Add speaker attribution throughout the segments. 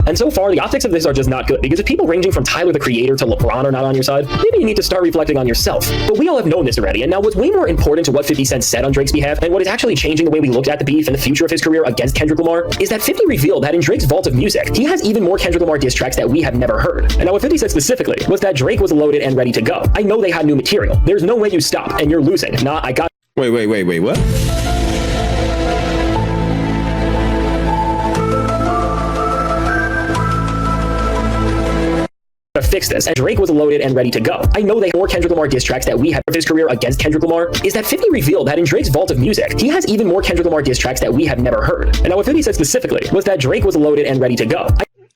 Speaker 1: And so far, the optics of this are just not good, because if people ranging from Tyler the Creator to LeBron are not on your side, maybe you need to start reflecting on yourself. But we all have known this already, and now what's way more important to what 50 Cent said on Drake's behalf, and what is actually changing the way we looked at the beef and the future of his career against Kendrick Lamar, is that 50 revealed that in Drake's vault of music, he has even more Kendrick Lamar diss tracks that we have never heard. And now what 50 said specifically was that Drake was loaded and ready to go. I know they had new material. There's no way you stop, and you're losing. Nah, I got—
Speaker 2: Wait, what?
Speaker 1: to fix this, and Drake was loaded and ready to go. I know they have more Kendrick Lamar diss tracks that we have of his career against Kendrick Lamar, is that 50 revealed that in Drake's vault of music, he has even more Kendrick Lamar diss tracks that we have never heard. And now what 50 said specifically was that Drake was loaded and ready to go.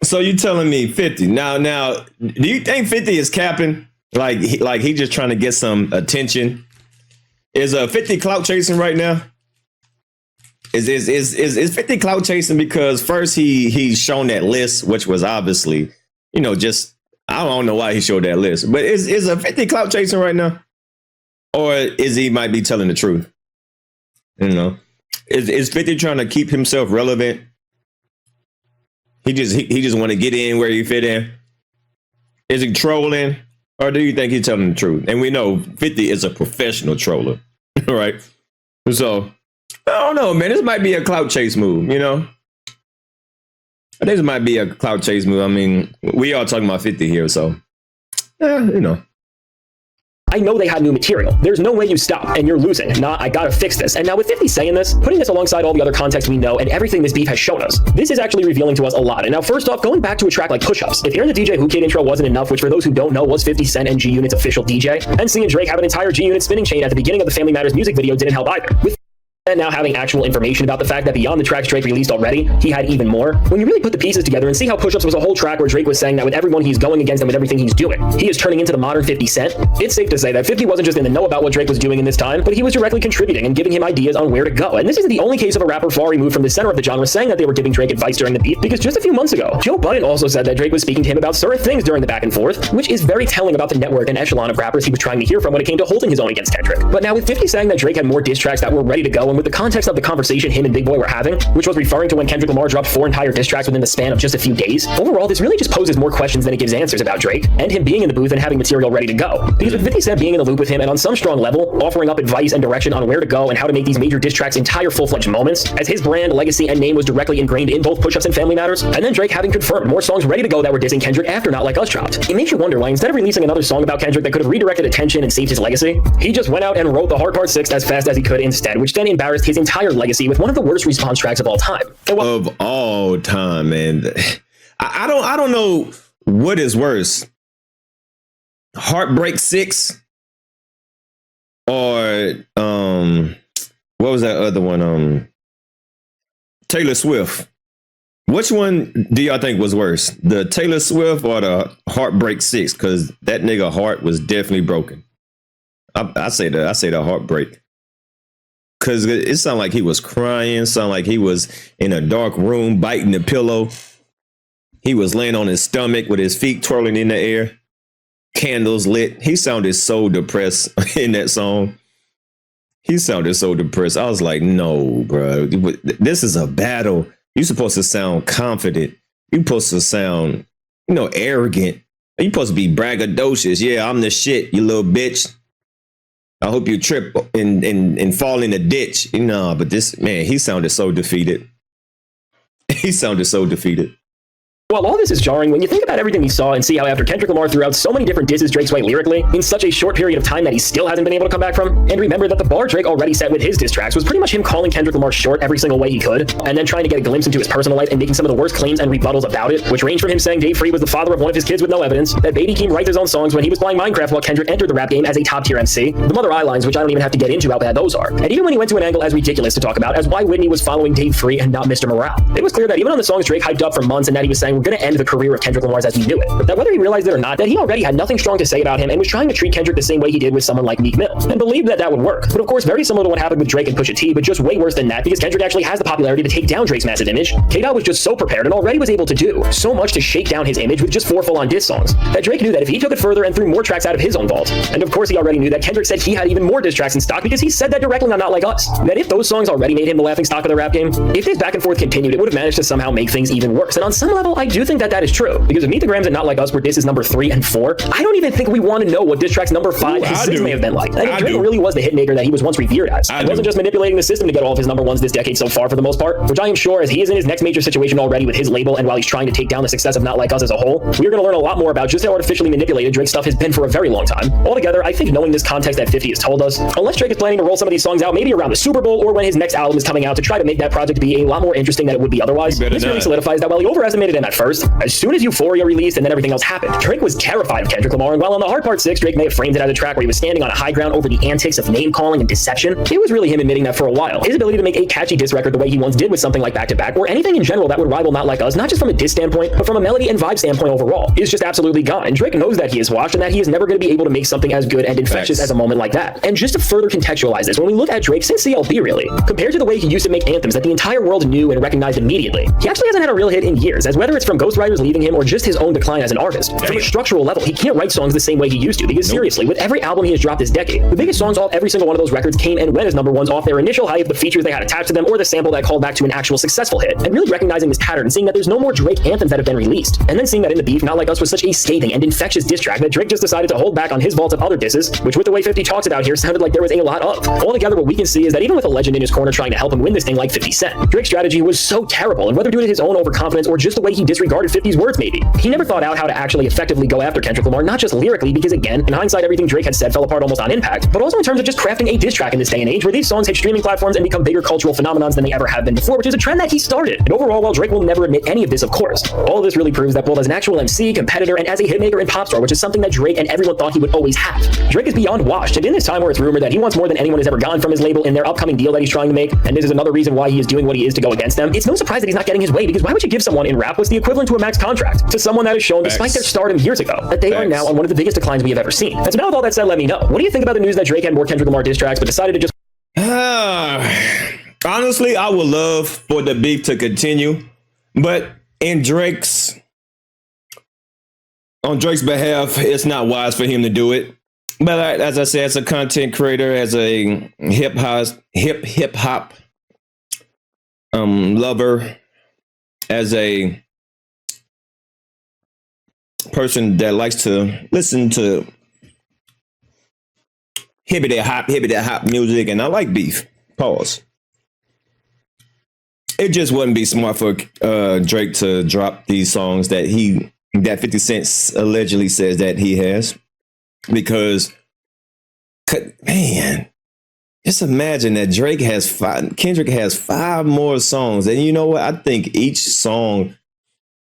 Speaker 2: So you telling me 50? Now, do you think 50 is capping? Like he just trying to get some attention? Is 50 clout chasing right now? Is 50 clout chasing because first he's shown that list, which was obviously, just, I don't know why he showed that list, but is a 50 clout chasing right now? Or is he might be telling the truth? Is 50 trying to keep himself relevant? He just want to get in where he fit in? Is he trolling? Or do you think he's telling the truth? And we know 50 is a professional troller, right? So I don't know, man. This might be a clout chase move, I think this might be a clout chase move. I mean, we are talking about 50 here, so
Speaker 1: I know they had new material. There's no way you stop, and you're losing. Nah, I gotta fix this. And now with 50 saying this, putting this alongside all the other context we know and everything this beef has shown us, this is actually revealing to us a lot. And now first off, going back to a track like Push-Ups, if hearing the DJ Who Kid intro wasn't enough, which for those who don't know was 50 Cent and G-Unit's official DJ, and seeing Drake have an entire G-Unit spinning chain at the beginning of the Family Matters music video didn't help either. With and now having actual information about the fact that beyond the tracks Drake released already, he had even more. When you really put the pieces together and see how Push-Ups was a whole track where Drake was saying that with everyone he's going against and with everything he's doing, he is turning into the modern 50 Cent, it's safe to say that 50 wasn't just in the know about what Drake was doing in this time, but he was directly contributing and giving him ideas on where to go. And this isn't the only case of a rapper far removed from the center of the genre saying that they were giving Drake advice during the beef, because just a few months ago, Joe Budden also said that Drake was speaking to him about certain things during the back and forth, which is very telling about the network and echelon of rappers he was trying to hear from when it came to holding his own against Kendrick. But now with 50 saying that Drake had more diss tracks that were ready to go, and with the context of the conversation him and Big Boy were having, which was referring to when Kendrick Lamar dropped 4 entire diss tracks within the span of just a few days, overall this really just poses more questions than it gives answers about Drake and him being in the booth and having material ready to go. Because with 50 Cent being in the loop with him and on some strong level offering up advice and direction on where to go and how to make these major diss tracks entire full-fledged moments, as his brand, legacy, and name was directly ingrained in both Push-Ups and Family Matters, and then Drake having confirmed more songs ready to go that were dissing Kendrick after Not Like Us dropped, it makes you wonder why instead of releasing another song about Kendrick that could have redirected attention and saved his legacy, he just went out and wrote the Hard Part 6 as fast as he could instead, which then embarrassed his entire legacy with one of the worst response tracks of all time.
Speaker 2: Of all time, man. I don't know what is worse. Heartbreak 6 or what was that other one? Taylor Swift. Which one do y'all think was worse? The Taylor Swift or the Heartbreak 6? Because that nigga heart was definitely broken. I say the Heartbreak. Because it sounded like he was crying, sounded like he was in a dark room biting the pillow. He was laying on his stomach with his feet twirling in the air, candles lit. He sounded so depressed in that song. He sounded so depressed. I was like, no, bro, this is a battle. You're supposed to sound confident. You're supposed to sound, arrogant. You're supposed to be braggadocious. Yeah, I'm the shit, you little bitch. I hope you trip and fall in a ditch. But this man, he sounded so defeated. He sounded so defeated.
Speaker 1: While all this is jarring, when you think about everything we saw and see how after Kendrick Lamar threw out so many different disses Drake's way lyrically in such a short period of time that he still hasn't been able to come back from, and remember that the bar Drake already set with his diss tracks was pretty much him calling Kendrick Lamar short every single way he could, and then trying to get a glimpse into his personal life and making some of the worst claims and rebuttals about it, which range from him saying Dave Free was the father of one of his kids with no evidence, that Baby Keem writes his own songs when he was playing Minecraft while Kendrick entered the rap game as a top-tier MC, the Mother Eye lines, which I don't even have to get into how bad those are, and even when he went to an angle as ridiculous to talk about as why Whitney was following Dave Free and not Mr. Morale. It was clear that even on the songs Drake hyped up for months and that he was saying we're gonna end the career of Kendrick Lamar's as we knew it, that whether he realized it or not, that he already had nothing strong to say about him and was trying to treat Kendrick the same way he did with someone like Meek Mill, and believed that would work. But of course, very similar to what happened with Drake and Pusha T, but just way worse than that, because Kendrick actually has the popularity to take down Drake's massive image. K-Dot was just so prepared and already was able to do so much to shake down his image with just 4 full-on diss songs, that Drake knew that if he took it further and threw more tracks out of his own vault, and of course he already knew that Kendrick said he had even more diss tracks in stock because he said that directly on Not Like Us, that if those songs already made him the laughing stock of the rap game, if this back and forth continued, it would have managed to somehow make things even worse. And on some level, I do think that is true, because if Meet the Grams and Not Like Us were disses number 3 and 4, I don't even think we want to know what diss tracks number 5 and 6 may have been like. Like, if Drake really was the hitmaker that he was once revered as, and wasn't just manipulating the system to get all of his number ones this decade so far for the most part, which I am sure, as he is in his next major situation already with his label, and while he's trying to take down the success of Not Like Us as a whole, we're going to learn a lot more about just how artificially manipulated Drake's stuff has been for a very long time. Altogether, I think knowing this context that 50 has told us, unless Drake is planning to roll some of these songs out maybe around the Super Bowl or when his next album is coming out to try to make that project be a lot more interesting than it would be otherwise, this really solidifies that while he overestimated him at first, as soon as Euphoria released and then everything else happened, Drake was terrified of Kendrick Lamar, and while on the Hard Part 6, Drake may have framed it as a track where he was standing on a high ground over the antics of name-calling and deception, it was really him admitting that for a while. His ability to make a catchy diss record the way he once did with something like Back to Back, or anything in general that would rival Not Like Us, not just from a diss standpoint, but from a melody and vibe standpoint overall, is just absolutely gone. And Drake knows that he is washed and that he is never going to be able to make something as good and infectious as a moment like that. And just to further contextualize this, when we look at Drake since CLB really, compared to the way he used to make anthems that the entire world knew and recognized immediately, he actually hasn't had a real hit in years, as whether it's from ghostwriters leaving him or just his own decline as an artist. From a structural level, he can't write songs the same way he used to, because seriously, with every album he has dropped this decade, the biggest songs off every single one of those records came and went as number ones off their initial hype, the features they had attached to them, or the sample that called back to an actual successful hit. And really recognizing this pattern and seeing that there's no more Drake anthems that have been released, and then seeing that in the beef, Not Like Us was such a scathing and infectious diss track that Drake just decided to hold back on his vault of other disses, which with the way 50 talks about here sounded like there was a lot of. Altogether, what we can see is that even with a legend in his corner trying to help him win this thing like 50 Cent, Drake's strategy was so terrible, and whether due to his own overconfidence or just the way he disregarded 50's words maybe, he never thought out how to actually effectively go after Kendrick Lamar, not just lyrically, because again, in hindsight, everything Drake had said fell apart almost on impact, but also in terms of just crafting a diss track in this day and age where these songs hit streaming platforms and become bigger cultural phenomenons than they ever have been before, which is a trend that he started. And overall, while Drake will never admit any of this, of course, all of this really proves that both as an actual MC, competitor, and as a hitmaker and pop star, which is something that Drake and everyone thought he would always have, Drake is beyond washed. And in this time where it's rumored that he wants more than anyone has ever gotten from his label in their upcoming deal that he's trying to make, and this is another reason why he is doing what he is to go against them, it's no surprise that he's not getting his way, because why would you give someone in rap what's the equivalent to a max contract to someone that has shown, despite their stardom years ago, that they are now on one of the biggest declines we have ever seen? And so now with all that said, let me know, what do you think about the news that Drake had more Kendrick Lamar diss tracks but decided to just
Speaker 2: honestly, I would love for the beef to continue, but on Drake's behalf, it's not wise for him to do it. But as I said, as a content creator, as a hip hop lover, as a person that likes to listen to hippity hop music, and I like beef. Pause. It just wouldn't be smart for Drake to drop these songs that 50 Cent allegedly says that he has, because man, just imagine that Kendrick has 5 more songs, and you know what? I think each song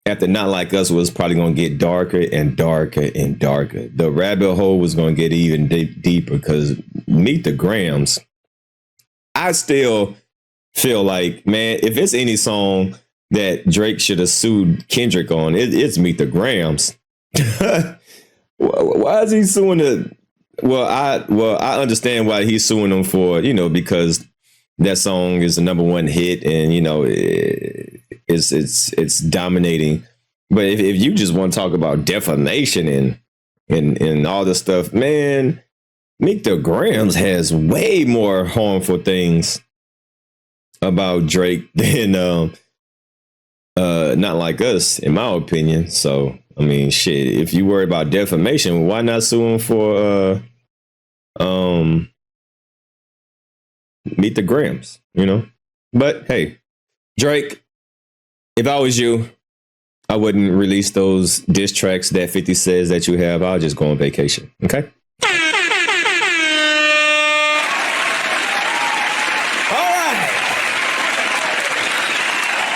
Speaker 2: after Not Like Us was probably going to get darker and darker and darker. The rabbit hole was going to get even deeper, because Meet the Grams, I still feel like, man, if it's any song that Drake should have sued Kendrick on, it's Meet the Grams. Why is he suing the? Well, I understand why he's suing them for, because that song is the #1 hit, and it's dominating. But if you just want to talk about defamation and all this stuff, man, Meet the Grams has way more harmful things about Drake than Not Like Us, in my opinion. So I mean, shit, if you worry about defamation, why not sue him for Meet the Grams, But hey, Drake, if I was you, I wouldn't release those diss tracks that 50 says that you have. I'll just go on vacation. Okay.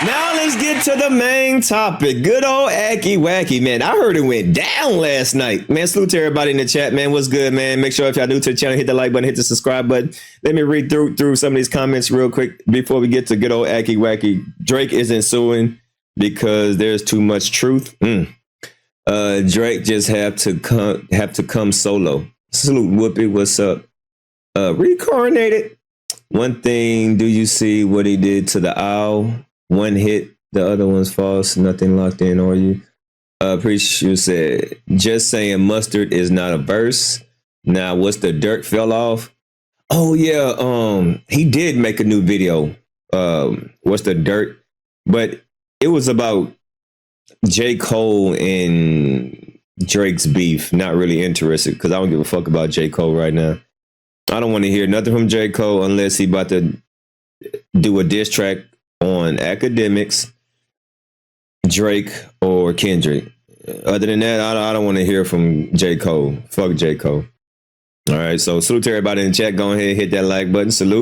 Speaker 2: Now let's get to the main topic. Good old Acky Wacky, man. I heard it went down last night. Man, salute to everybody in the chat, man. What's good, man? Make sure if y'all new to the channel, hit the like button, hit the subscribe button. Let me read through some of these comments real quick before we get to good old Acky Wacky. Drake isn't suing because there's too much truth. Drake just have to come solo. Salute Whoopi, what's up? Reincarnated. One thing, do you see what he did to the owl? One hit, the other one's false. Nothing locked in, are you? Preach, you said, just saying mustard is not a verse. Now, what's the dirt fell off? Oh, yeah. He did make a new video. What's the dirt? But it was about J. Cole and Drake's beef. Not really interested because I don't give a fuck about J. Cole right now. I don't want to hear nothing from J. Cole unless he about to do a diss track on Academics, Drake, or Kendrick. Other than that, I don't want to hear from J. Cole. Fuck J. Cole. All right, so salute to everybody in the chat. Go ahead, hit that like button. Salute.